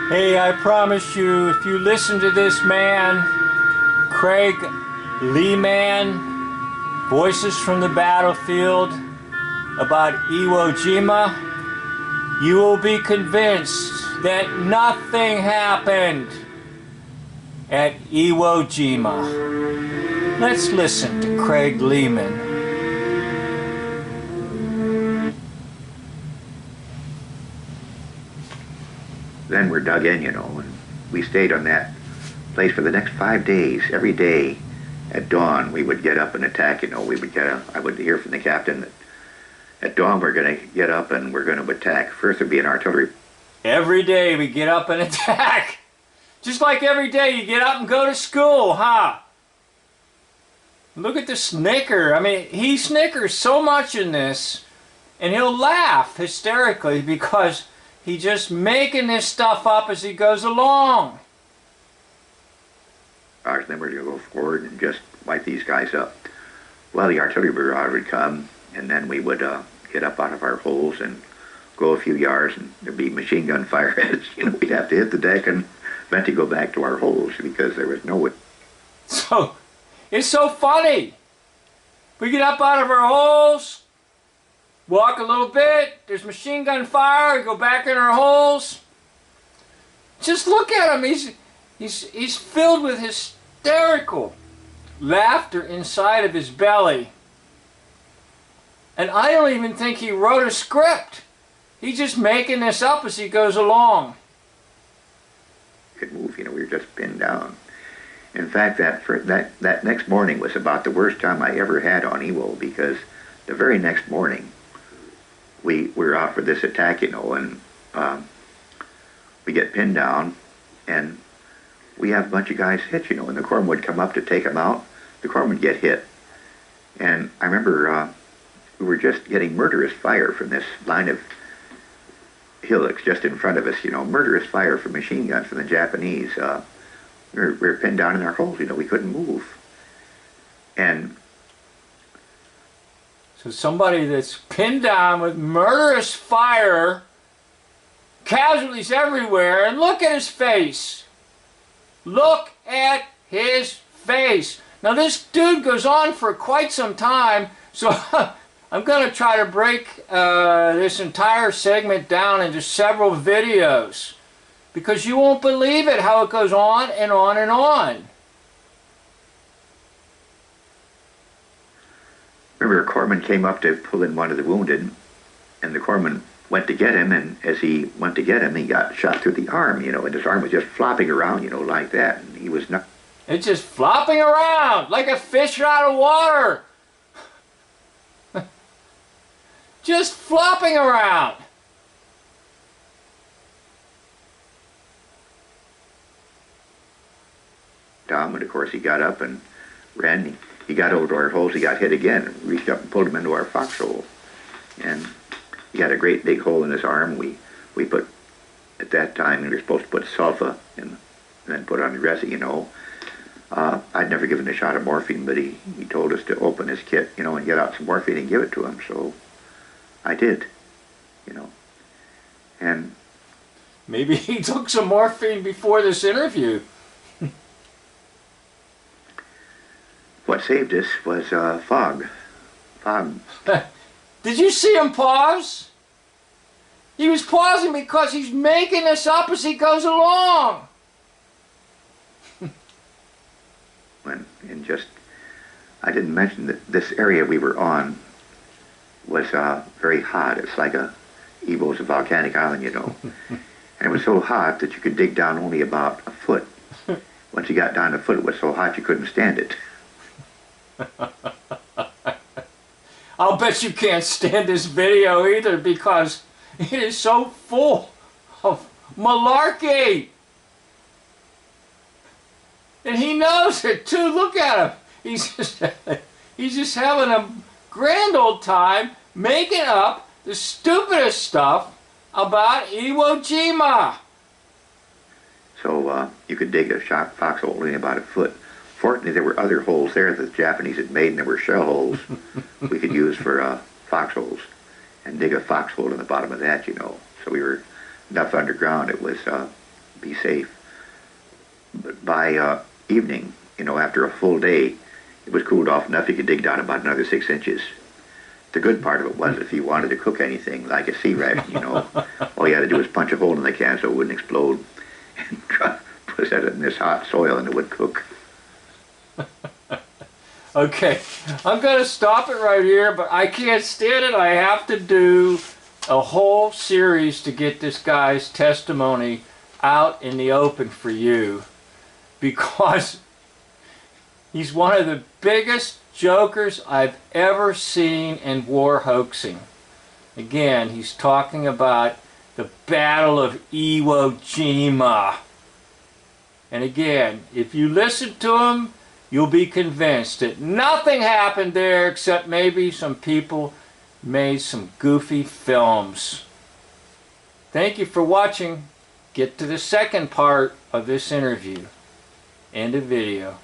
Hey, I promise you, if you listen to this man, Craig Lehman, Voices from the Battlefield, about Iwo Jima, you will be convinced that nothing happened at Iwo Jima. Let's listen to Craig Lehman. Then we're dug in, and we stayed on that place for the next 5 days. Every day at dawn, we would get up and attack. We would I would hear from the captain that at dawn we're going to get up and we're going to attack. First there'd be an artillery. Every day we get up and attack. Just like every day you get up and go to school, huh? Look at the snicker. I mean, he snickers so much in this, and he'll laugh hysterically because he's just making this stuff up as he goes along. Then we're going to go forward and just wipe these guys up. Well, the artillery barrage would come, and then we would get up out of our holes and go a few yards, and there'd be machine gun fire heads. We'd have to hit the deck and eventually go back to our holes because there was no way. So, it's so funny. We get up out of our holes, walk a little bit, there's machine gun fire, we go back in our holes. Just look at him, he's filled with hysterical laughter inside of his belly. And I don't even think he wrote a script. He's just making this up as he goes along. Could move, we were just pinned down. In fact, that next morning was about the worst time I ever had on Iwo, because the very next morning we were out for this attack, and we get pinned down, and we have a bunch of guys hit, and the corpsman would come up to take them out. The corpsman would get hit. And I remember we were just getting murderous fire from this line of hillocks just in front of us, murderous fire from machine guns from the Japanese. We were pinned down in our holes, we couldn't move. And so somebody that's pinned down with murderous fire, casualties everywhere, and look at his face. Look at his face. Now this dude goes on for quite some time, so I'm going to try to break this entire segment down into several videos, because you won't believe it how it goes on and on and on. Remember, a corpsman came up to pull in one of the wounded, and the corpsman went to get him, and as he went to get him, he got shot through the arm, and his arm was just flopping around, like that, and he was not... It's just flopping around like a fish out of water. Just flopping around. Tom, and of course he got up and ran. He got over to our holes, he got hit again, and reached up and pulled him into our foxhole. And he had a great big hole in his arm. We put, at that time, we were supposed to put sulfa in, and then put on the resin, I'd never given a shot of morphine, but he told us to open his kit, and get out some morphine and give it to him, so I did, And maybe he took some morphine before this interview. What saved us was fog. Fog. Did you see him pause? He was pausing because he's making this up as he goes along. I didn't mention that this area we were on was very hot. It's like Iwo's a volcanic island, And it was so hot that you could dig down only about a foot. Once you got down a foot, it was so hot you couldn't stand it. I'll bet you can't stand this video either, because it is so full of malarkey. And he knows it too. Look at him. He's just having a grand old time making up the stupidest stuff about Iwo Jima. So you could dig a foxhole only about a foot. Fortunately, there were other holes there that the Japanese had made, and there were shell holes we could use for foxholes, and dig a foxhole in the bottom of that, So we were enough underground. It was be safe. But by evening, after a full day, it was cooled off enough you could dig down about another 6 inches. The good part of it was if you wanted to cook anything, like a sea ration, all you had to do was punch a hole in the can so it wouldn't explode, and put it in this hot soil and it would cook. Okay, I'm going to stop it right here, but I can't stand it. I have to do a whole series to get this guy's testimony out in the open for you, because he's one of the biggest jokers I've ever seen in war hoaxing. Again, he's talking about the Battle of IWO JIMA. And again, if you listen to him, you'll be convinced that nothing happened there except maybe some people made some goofy films. Thank you for watching. Get to the second part of this interview. End of video.